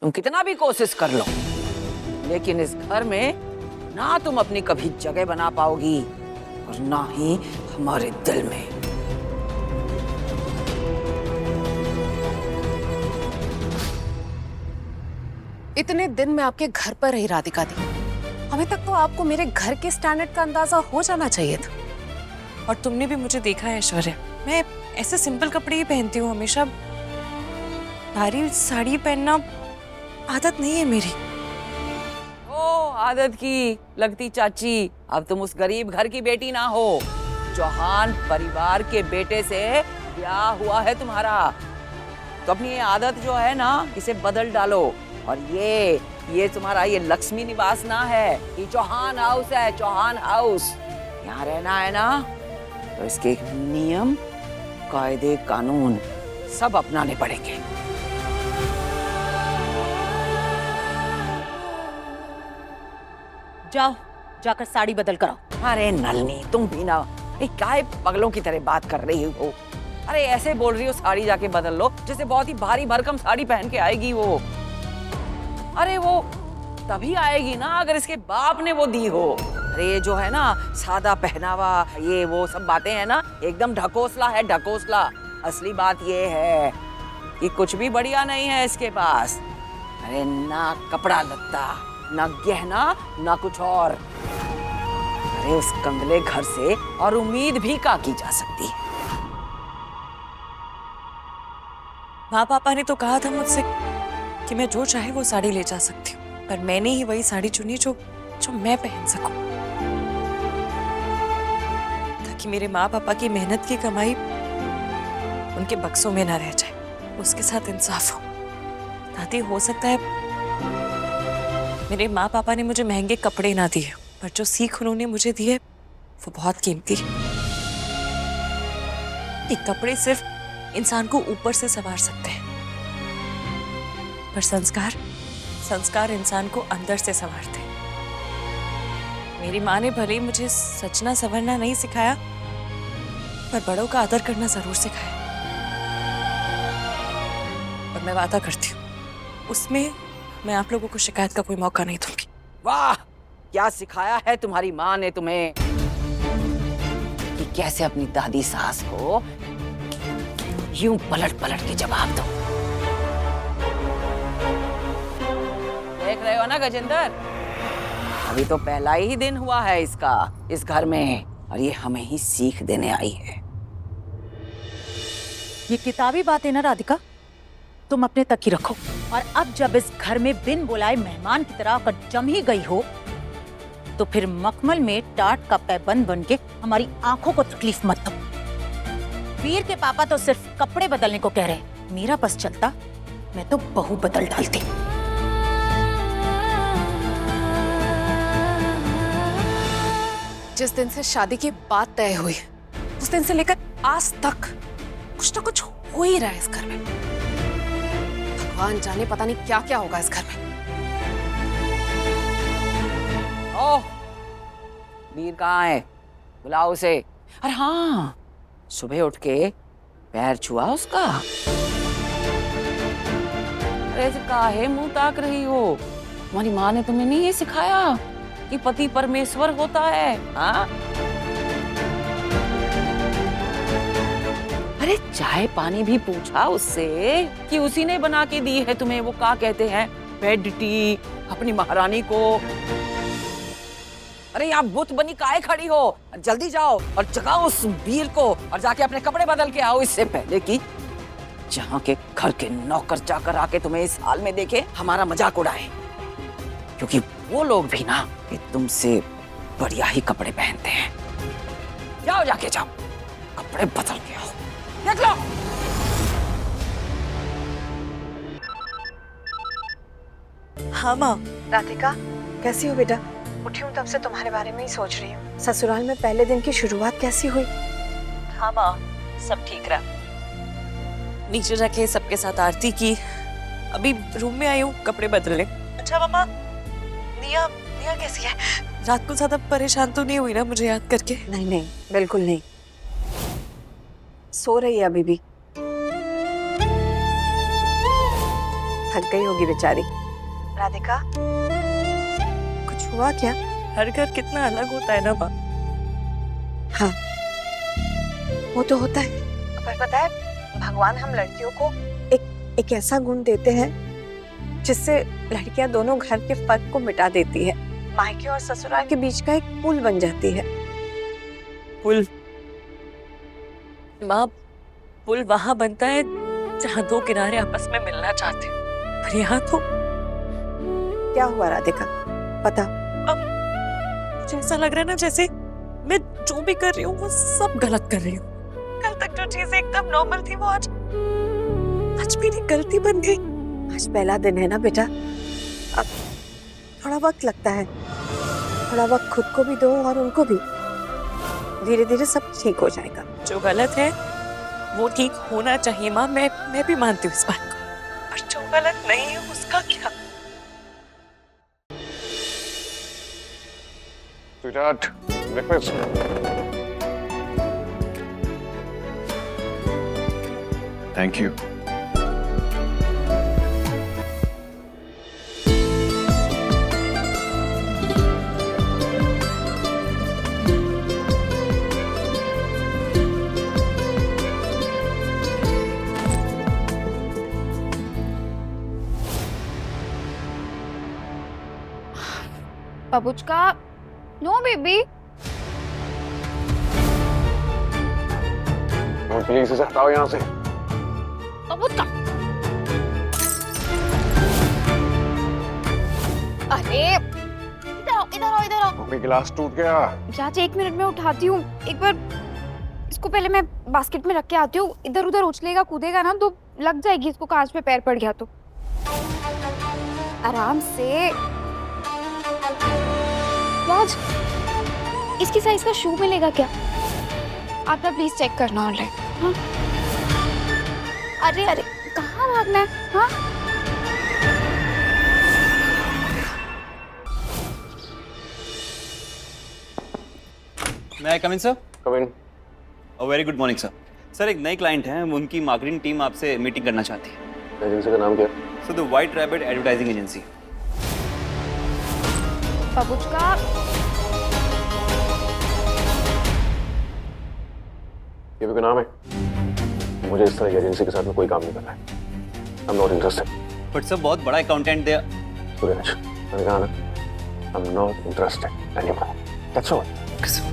तुम कितना भी कोशिश कर लो, लेकिन इस घर में ना तुम अपनी कभी जगह बना पाओगी और ना ही हमारे दिल में। इतने दिन मैं आपके घर पर रही राधिका दी, अभी तक तो आपको मेरे घर के स्टैंडर्ड का अंदाजा हो जाना चाहिए था। और तुमने भी मुझे देखा है ऐश्वर्या, मैं ऐसे सिंपल कपड़े ही पहनती हूँ हमेशा। भारी साड़ी पहनना आदत नहीं है मेरी। ओ आदत की लगती चाची, अब तुम उस गरीब घर की बेटी ना हो, चौहान परिवार के बेटे से ब्याह हुआ है तुम्हारा। तो अपनी ये आदत जो है ना, इसे बदल डालो। और ये तुम्हारा ये लक्ष्मी निवास ना है, ये चौहान हाउस है, चौहान हाउस। यहाँ रहना है ना, तो इसके नियम कायदे कानून सब अपनाने पड़ेंगे। जाओ, जाकर साड़ी बदल कर आओ। अरे नलनी, तुम भी ना काय पगलों की तरह बात कर रही हो। अरे ऐसे बोल रही हो साड़ी जाके बदल लो, जैसे बहुत ही भारी भरकम साड़ी पहन के आएगी वो। अरे वो तभी आएगी ना अगर इसके बाप ने वो दी हो। अरे ये जो है ना सादा पहनावा, ये वो सब बातें हैं ना, एकदम ढकोसला है, ढकोसला। असली बात ये है कि कुछ भी बढ़िया नहीं है इसके पास। अरे ना कपड़ा लत्ता, ना गहना, ना कुछ और। अरे उस कंगले घर से और उम्मीद भी का की जा सकती है। माँ पापा ने तो कहा था मुझसे कि मैं जो चाहे वो साड़ी ले जा सकती हूँ, पर मैंने ही वही साड़ी चुनी जो मैं पहन सकूं, ताकि मेरे माँ पापा की मेहनत की कमाई उनके बक्सों में ना रह जाए। उसके साथ इंसाफ हो। दादी, हो सकता है मेरे माँ पापा ने मुझे महंगे कपड़े ना दिए, पर जो सीख उन्होंने मुझे दी है वो बहुत कीमती है। ये कपड़े सिर्फ इंसान को ऊपर से संवार सकते हैं, पर संस्कार इंसान को अंदर से संवारते हैं। मेरी माँ ने भले ही मुझे सजना संवरना नहीं सिखाया, पर बड़ों का आदर करना जरूर सिखाया। और मैं वादा करती हूँ, उसमें मैं आप लोगों को शिकायत का कोई मौका नहीं दूंगी। वाह, क्या सिखाया है तुम्हारी माँ ने तुम्हें कि कैसे अपनी दादी सास को यूं पलट पलट के जवाब दो। देख रहे हो ना गजेंद्र, अभी तो पहला ही दिन हुआ है इसका इस घर में, और ये हमें ही सीख देने आई है। ये किताबी बात है ना राधिका, तुम अपने तक ही रखो। और अब जब इस घर में बिन बुलाए मेहमान की तरह आकर जम ही गई हो, तो फिर मखमल में टाट का पैबंद बन के हमारी आंखों को तकलीफ मत दो। वीर के पापा तो सिर्फ कपड़े बदलने को कह रहे, मेरा बस चलता मैं तो बहू बदल डालती। जिस दिन से शादी की बात तय हुई, उस दिन से लेकर आज तक कुछ ना कुछ हो ही रहा है इस घर में। भगवान जाने पता नहीं क्या क्या होगा इस घर में। ओह, वीर कहाँ है? बुलाओ उसे। अरे हाँ, सुबह उठ के पैर छुआ उसका? अरे ऐसे काहे मुंह ताक रही हो? तुम्हारी माँ ने तुम्हें नहीं ये सिखाया कि पति परमेश्वर होता है? हाँ? अरे चाय पानी भी पूछा उससे कि उसी ने बना के दी है तुम्हें, वो क्या कहते हैं, बेड टी, अपनी महारानी को। अरे आप बुत बनी काहे खड़ी हो? जल्दी जाओ और जगाओ उस वीर को और जाके अपने कपड़े बदल के आओ, इससे पहले कि जहाँ के घर के नौकर चाकर आके तुम्हें इस हाल में देखे हमारा मजाक उड़ाए। क्योंकि वो लोग भी ना कि तुमसे बढ़िया ही कपड़े पहनते हैं। जाओ, जाके जाओ, कपड़े बदल के आओ। देख लो। हाँ माँ। राधिका, कैसी हो बेटा? उठी हूँ तब से तुम्हारे बारे में ही सोच रही हूँ। ससुराल में पहले दिन की शुरुआत कैसी हुई? हाँ माँ, सब ठीक रहा। नीचे जाके सबके साथ आरती की, अभी रूम में आई हूँ कपड़े बदलने। अच्छा मामा, निया कैसी है? रात को ज्यादा परेशान तो नहीं हुई ना मुझे याद करके? नहीं नहीं, बिल्कुल नहीं, सो रही है अभी भी। थक गई होगी बेचारी। राधिका, कुछ हुआ क्या? हर घर कितना अलग होता है ना माँ। हाँ, वो तो होता है, पर पता है भगवान हम लड़कियों को एक ऐसा गुण देते हैं जिससे लड़कियां दोनों घर के फर्क को मिटा देती है, मायके और ससुराल के बीच का एक पुल बन जाती है। पुल माँ, पुल वहां बनता है जहाँ दो किनारे आपस में मिलना चाहते हैं, पर यहाँ तो क्या हुआ राधिका, बता। मुझे ऐसा लग रहा है ना जैसे मैं जो भी कर रही हूँ वो सब गलत कर रही हूँ। कल तक जो चीजें एकदम नॉर्मल थी वो आज मेरी गलती बन गई। आज पहला दिन है ना बेटा, अब थोड़ा वक्त लगता है, थोड़ा वक्त खुद को भी दो और उनको भी, धीरे धीरे सब ठीक हो जाएगा। जो गलत है वो ठीक होना चाहिए माँ, मैं भी मानती हूँ इस बात को, पर जो गलत नहीं है उसका क्या? Sweetheart, breakfast. Thank you. बाबूचका, नो बेबी। प्लीज इसे हटाओ यहाँ से। बाबूचका, अरे इधर आओ, इधर आओ। मम्मी गिलास टूट गया। चाची 1 मिनट में उठाती हूँ, एक बार इसको पहले मैं बास्केट में रख के आती हूँ। इधर उधर उछलेगा कूदेगा ना तो लग जाएगी इसको, कांच पे पैर पड़ गया तो। आराम से। राज, इसकी साइज का शू मिलेगा क्या? आप ना प्लीज चेक करना ऑनलाइन। हाँ? अरे अरे, कहाँ भागना है? हाँ? May I come in, sir? Come in. A very good morning, sir. Sir एक नई क्लाइंट हैं, उनकी मार्केटिंग टीम आपसे मीटिंग करना चाहती है। एजेंसी का नाम क्या है? Sir the white rabbit advertising agency. बाबूचका, ये भी कोई नाम है? मुझे इस तरह की एजेंसी के साथ में कोई काम नहीं करना है। I'm not interested. But sir बहुत बड़ा अकाउंटेंट दे। सुरेश, मैंने कहा ना, I'm not interested anymore. That's all. Okay, sir.